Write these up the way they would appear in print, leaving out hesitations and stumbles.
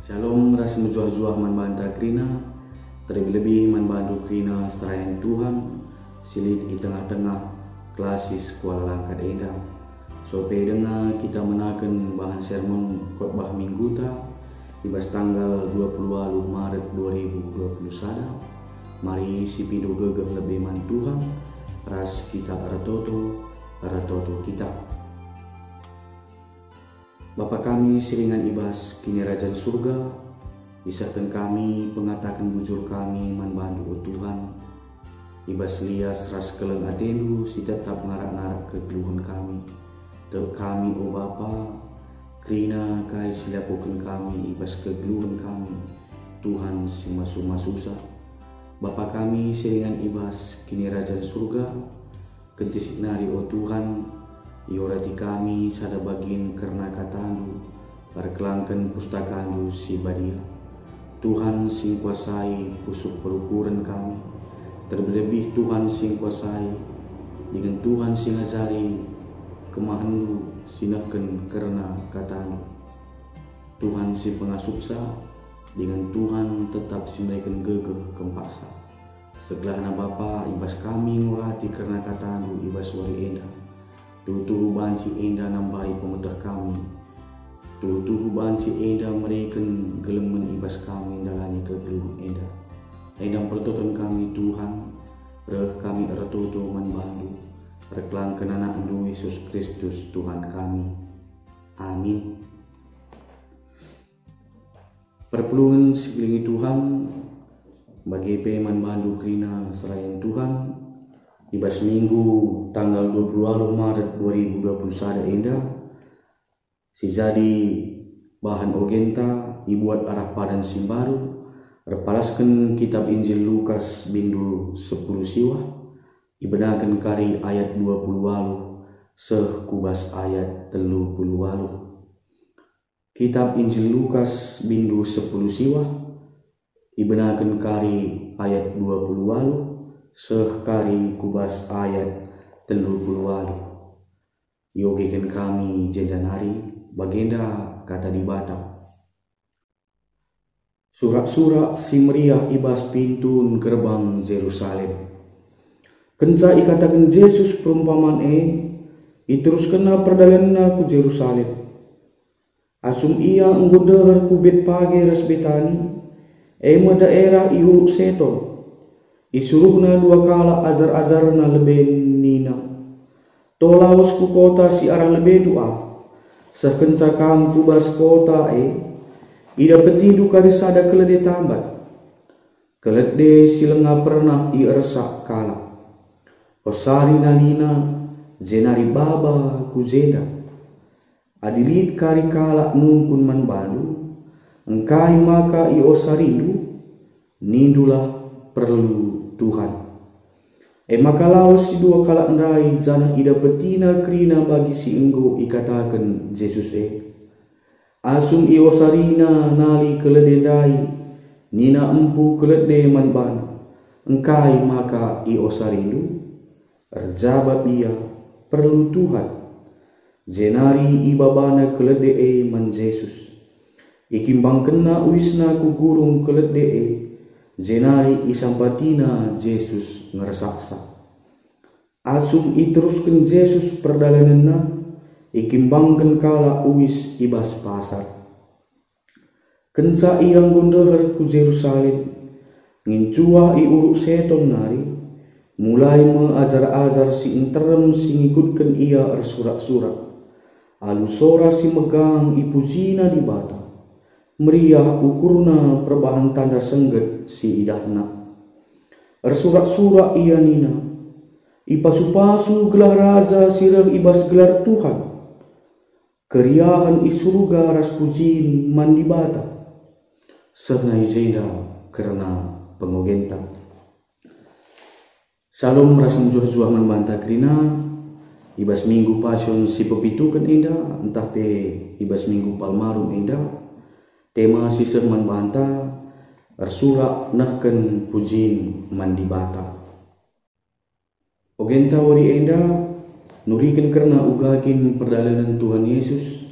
Shalom ras menjuah-juah man banta krina, terlebih-lebih man bantu krina serayan Tuhan, silid di tengah-tengah klasis Kuala Langkat Enda. Sope dengar kita menaken bahan sermon khotbah minggu ta, ibas tanggal 20 Maret 2021. Mari si pido gegeh lebih man Tuhan, ras kita aratoto kita. Bapa kami siringan ibas kini Rajan Surga, bisahkan kami pengatakan bujur kami man bandu o Tuhan, ibas lias ras keleng atendu si tetap ngarak-ngarak kegeluhan kami, tek kami o Bapa, krina kai silakukan kami ibas kegeluhan kami, Tuhan si masu-masusa. Bapa kami siringan ibas kini Rajan Surga, kentis nari o Tuhan, iorati kami sada bagin karena katandu, perkelangkan pustakandu si badia. Tuhan sing kuasai pusuk perukuran kami, terlebih Tuhan sing kuasai dengan Tuhan sing ajari kemahandu sinaken karena katandu. Tuhan si pengasupsa dengan Tuhan tetap si mereken gegeh kempaksa. Segelahna Bapa ibas kami ngurati karena katandu ibas wari enda. Tuhu banci enda nambahi pemetah kami, tuhu banci enda mereken gelemen ibas kami dalani kegeluhan enda. Endang pertoton kami Tuhan, reh kami ertoto manbandu, reklangkan anak du Yesus Kristus Tuhan kami. Amin. Perpelungan segelingi Tuhan, bagi peman bandu krina serayan Tuhan, ibas minggu tanggal 20 Maret 2021 enda, si jadi bahan ogenta ibuat arah padan simbaru, repalaskan kitab Injil Lukas bindu 10 siwa, ibedakan kari ayat 20 walu, seh kubas ayat 30 walu. Kitab Injil Lukas bindu 10 siwa, ibedakan kari ayat 20 walu, sekari kubas ayat 30 walu. Yogikan kami jendanari bagenda kata di Batak. Surak-surak si meriah ibas pintun gerbang Jerusalem. Kenca ikatakan Yesus perumpamaan iterus kena perdalanna ku Jerusalem. Asum ia enggodehar ku bet pagi ras betani, daerah iuruk seton. Isuruhna dua kala azar-azarna leben nina. Tolaus ku kota si arah lebe doa. Sekenca kam kubas kota ida petidu kari sada kelede tambat. Kelede silenga pernah iersak kala. Osari nalina jenari baba ku zeda. Adilit kari kala nungkun man bandu. Engkai maka iosarindu nindulah perlu Tuhan. Maka laos si dua kala ndai jana ida betina krina bagi si enggo ikatakan Yesus asum iosarina nali keledendai nina empu kelede manban engkai maka iosarindu erjabab ia perlu Tuhan jenari ibabana kelede man Yesus ikimbang kena wisna ku gurung kelede jenari isampatina Yesus ngeresaksa. Asum iteruskan Yesus perdalananna ikimbangkan kala uwis ibas pasar. Kenca iang gondehar ku Jerusalem ngincua iuruk seton nari mulai mengajar-ajar si interem si ngikutkan ia ersurak-surak. Alu sora si megang ipuzina di bata. Meriah ukurna perbahan tanda sengget si idahna. Ersurak-surak ia nina. Ipasu-pasu gelar raza sirah ibas gelar Tuhan. Keriahan isurga ras pujin mandi bata. Sernai zeda karena pengogenta. Salam ras menjuah-juah membanta krina. Ibas minggu pasion si pepitukan enda. Entah pe ibas minggu palmarum enda. Tema sisir man banta ersurak nahken pujin mandi bata. Ogenta wari enda nurikan karena ugakin perjalanan Tuhan Yesus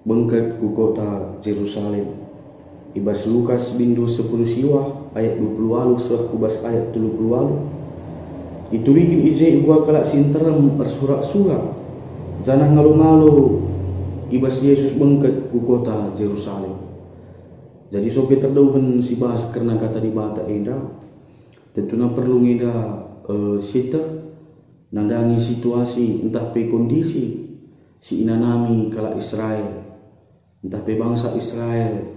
bengkat ku kota Jerusalem. Ibas Lukas bindu 10 siwah ayat 20 walu sah kubas ayat 30 walu. Itu rikin ije igua kalak sinterem bersurak-surak. Zanah ngalo-ngalo ibas Yesus bengket ku kota Jerusalem. Jadi sope terdauhan si bahas karena kata di bata eda. Tentunya perlu ngeda sitah nandangi situasi entah pe kondisi si inanami kala Israel, entah pe bangsa Israel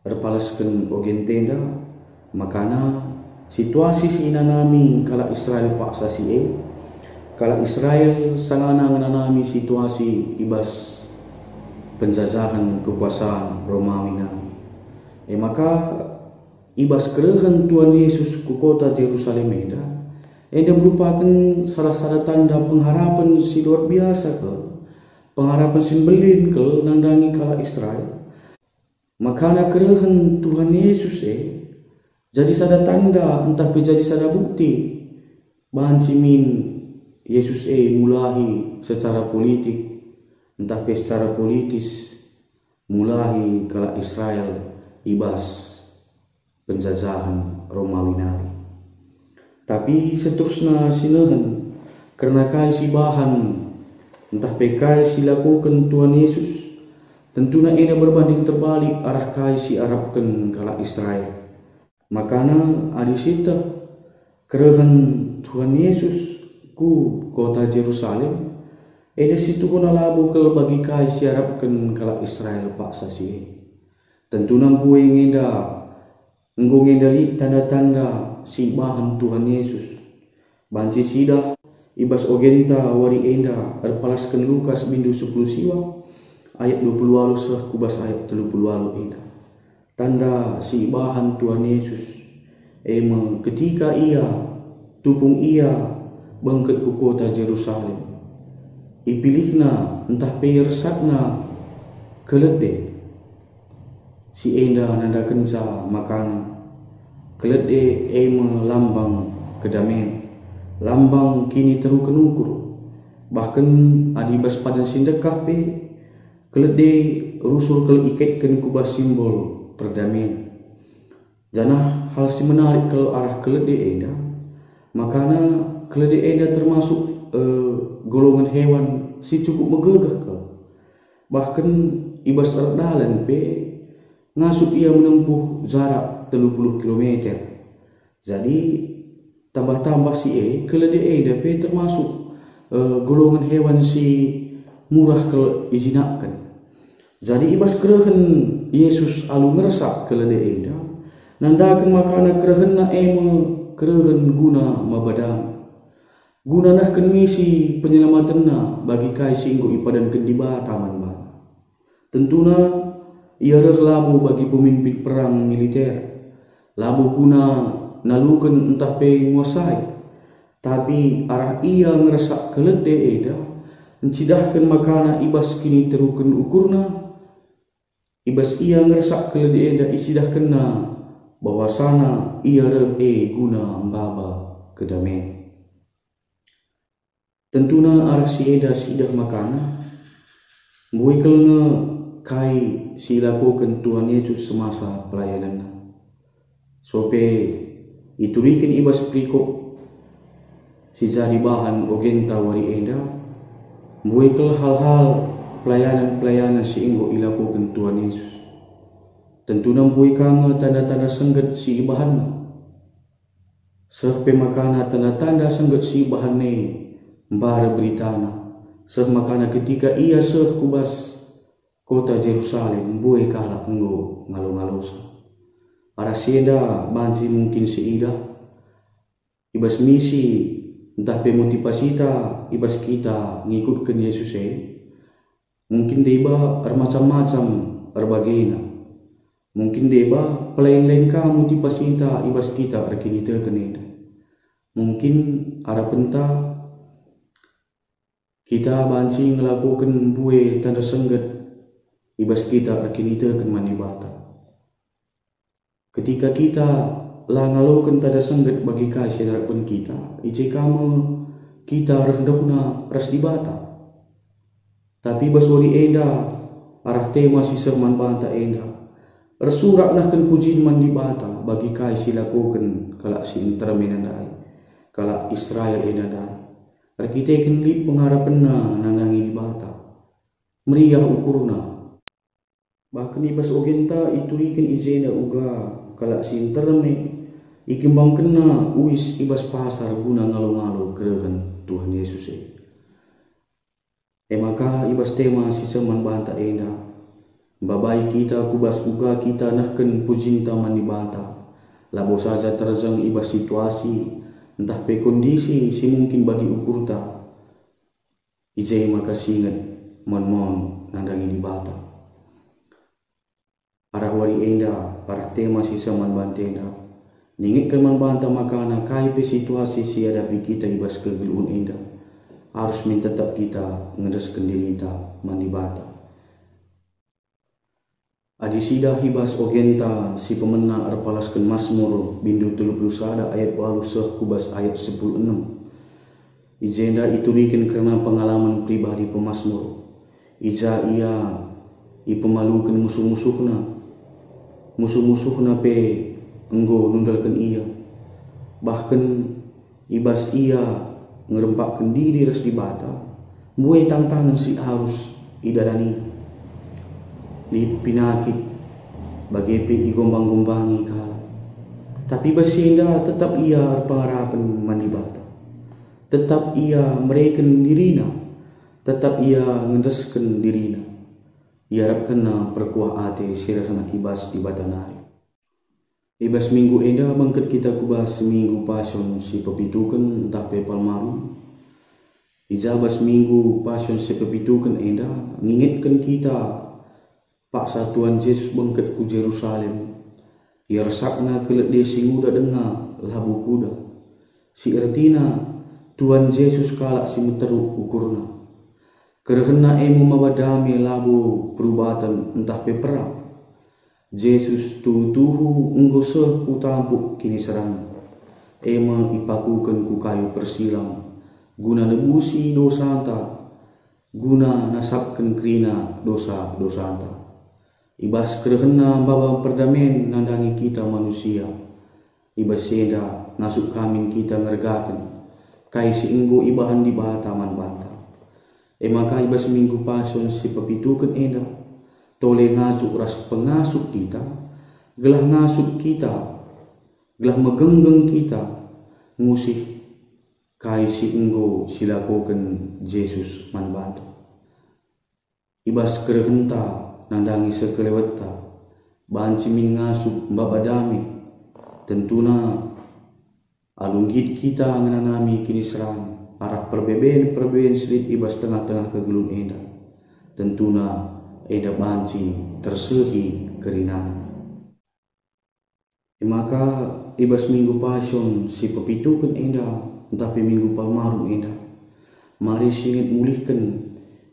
berpalaskan ogen tenda, makana situasi si inanami kala Israel paksa si kala Israel sangana ngananami situasi ibas penjajahan kekuasaan Romawi nami. Maka ibas kerehan Tuhan Yesus ku kota Jerusalem eda merupakan salah tanda pengharapan si luar biasa ke, pengharapan simbelin ke nandangi kala Israel. Makana kerehan Tuhan Yesus jadi sada tanda entah jadi sada bukti bahan cimin Yesus mulahi secara politik entah secara politis mulahi kala Israel ibas penjajahan Romawi nari. Tapi seterusnya sinahan karena kai si bahan entah pekai si lakukan Tuhan Yesus tentunya eda berbanding terbalik arah kai si arabkan kala Israel. Makana adisita kerehan Tuhan Yesus ku kota Jerusalem eda situ kuna labu kel bagi kai si arabkan kala Israel paksa si. Tentunya gue ngeda ngendali tanda-tanda si bahan Tuhan Yesus. Banci sidah ibas ogenta wari enda erpalaskan Lukas bindu 10 siwa ayat 20 walu sah kubas ayat 30 walu enda. Tanda si bahan Tuhan Yesus ketika ia tupung ia bangkit ku kota Jerusalem. Ipilihna entah peyersakna kelede si enda nanda kenca makana kelede lambang kedamaian, lambang kini terukan ukur. Bahkan adibas padan sindekah kelede rusul kel ikatkan kubas simbol perdamaian. Janah hal si menarik ke arah kelede eda, makana kelede eda termasuk golongan hewan si cukup megegah ke. Bahkan ibas erdalan ngasup ia menempuh jarak 30 km. Jadi tambah-tambah si kelede eda termasuk golongan hewan si murah ke izinakan. Jadi ibas kerehan Yesus alu ngersak kelede eda nandakan makana kerehan na kerehan guna mabadam. Guna nah misi penyelamatan na bagi kai singgo ipadankan di bataman ba. Tentuna ia labu bagi pemimpin perang militer. Labu guna nalukan entah penguasai. Tapi arah ia ngeresak kelede eda mencidahkan makana ibas kini terukan ukurna. Ibas ia ngeresak kelede eda isidahkan na bahwasana ia guna mbaba kedamaian. Tentuna arah si eda sidah makana mui kelenge kai si lakukan Tuhan Yesus semasa pelayanan. Sope iturikin ibas prikop si jadi bahan ogenta wari eda mui kel hal-hal pelayanan si inggo ilakukan Tuhan Yesus. Tentunya mui kanga tanda-tanda sengget si bahan. Seh pemakana tanda-tanda sengget si bahan mbara beritana. Seh makana ketika ia seh kubas kota Jerusalem buai kala enggo ngalo-ngalosa. Para sieda banci mungkin seida ibas misi entah pemotivasita ibas kita ngikutkan Yesus mungkin deba macam-macam berbagainya. Mungkin deba pelain-lain ka motivasita ibas kita arkinita keneda. Mungkin ada penta kita banci ngelakukan buai tanda sengget ibas kita arkinita ken manibata. Ketika kita lah ngalokan tada sengget bagi kasih darapun kita, ije kamu kita rendahna ras dibata. Tapi baswari enda arah tema si serman banta enda. Ersurak nah kan pujian man di bata bagi kai silakokan kalak si intermenandai kalak Israel enadai. Kita kan lip pengharapan na nanangi di bata meriah ukurna. Bahkan ibas ogenta iturikan izena uga kalak si interme ikimbang kena uis ibas pasar guna ngalo-ngalo kerehan Tuhan Yesus maka ibas tema si seman banta enda babai kita kubas uga kita nahken pujinta mani bata labo saja terjang ibas situasi entah pe kondisi si mungkin bagi ukurta ijai maka singet mon nandangi di bata arah wari enda arah tema si seman bantenda ningit kan man banta makana kai pe situasi si hadapi kita ibas kegeluhun enda harus minta tetap kita ngedeskan diri kita mani bata. Adi sida hibas ogenta si pemena arpalaskan Mazmur bindu 31 ayat 8 seh kubas ayat 16. Ijenda iturikan karena pengalaman pribadi pemazmur. Ija ia ipemalukan musuh-musuhna pe enggo nundalkan ia. Bahkan ibas ia ngerempakkan diri res di bata. Muai tantangan si harus idadani. Lid pinakit bagi pi gombang-gombangi kala. Tapi basinda tetap ia pengharapan mandi bata. Tetap ia mereken dirina. Tetap ia ngedeskan dirina. Ia harap kena perkuah ate sirahna ibas di batanari. Ibas minggu enda bangket kita kubas minggu pasion si pepitukan entah pe palmaru. Ijabas minggu pasion si pepitukan enda ngingetkan kita paksa Tuhan Yesus bangkit ku Jerusalem. Ia resakna kelet dia si muda dengar labu kuda. Si ertina Tuhan Yesus kalak si meteruk ukurna. Kerana emu mabadami labu perubatan entah pe perang. Yesus tuhu enggo seh ku tampuk kini serang. Ema ipakukan ku kayu persilam. Guna nebusi dosa anta. Guna nasabkan krina dosa-dosa anta. Ibas kerana bawa perdamaian nandangi kita manusia. Ibas seda nasuk kami kita ngergakan. Kai si enggo ibahan di bataman banta. Maka ibas minggu pason si pepitukan enda. Tole ngasuk ras pengasuk kita. Gelah ngasuk kita. Gelah megenggeng kita. Ngusih kai si enggo silakokan Yesus man banta. Ibas kerenta nandangi sekeleweta banci min ngasup babadami tentuna alunggit kita ngananami kini serang arah perbeben selit ibas tengah-tengah kegelun enda tentuna eda banci tersehi kerinana. Maka ibas minggu pasion si pepitukan enda tapi minggu palmaru enda mari singit mulihkan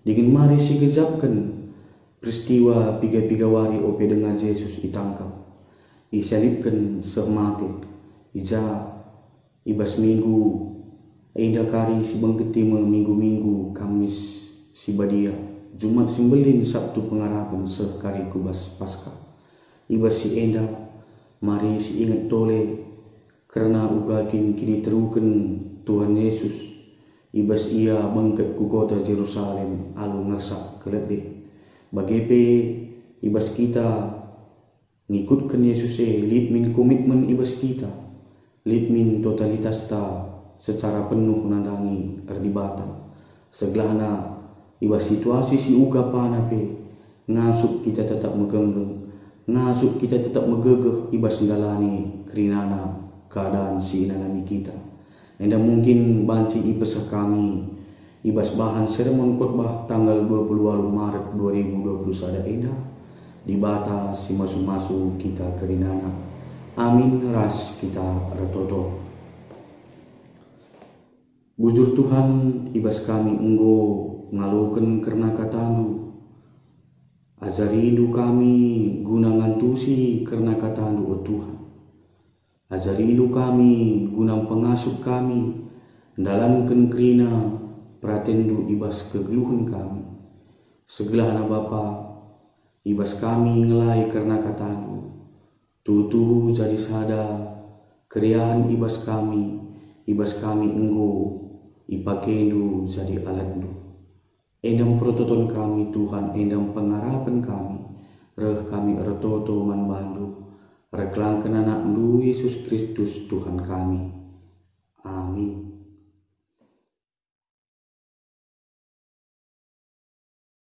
dingin mari si gejapkan peristiwa piga-piga wari ope dengan Yesus ditangkap, disalibkan semati, ibas minggu, enda kari si bangketima minggu-minggu Kamis si badia, Jumat simbelin Sabtu pengharapan sekari kubas Paskah, ibas si enda, mari si ingat tole, karena ugakin kini terukan Tuhan Yesus, ibas ia bangket ku kota Jerusalem alu ngersak kelebih. Bagi pe ibas kita ngikutkan Yesus lid min komitmen ibas kita lid min totalitas ta secara penuh nandangi erdibatan segelahna ibas situasi si uga pana pe ngasup kita tetap megenggeng ngasup kita tetap megegeh ibas ngalani kerinana keadaan si inanami kita enda mungkin banci ibas kami ibas bahan sermon khotbah tanggal 28 Maret 2021 enda di bata si masu-masu kita kerinana. Amin ras kita ratoto. Bujur Tuhan ibas kami enggo ngaloken karena katandu. Ajari hidup kami guna ngantusi karena katandu o Tuhan. Ajari hidup kami guna pengasuh kami dalankan kerina pratendu ibas kegeluhan kami. Segelah anak Bapa, ibas kami ngelai karena katamu. Tutu jadi sada keriahan ibas kami enggo ipakenu jadi alatnu. Endam prototon kami Tuhan, endam pengharapan kami, reh kami ertoto manbandu, reklangkan anak Yesus Kristus Tuhan kami. Amin.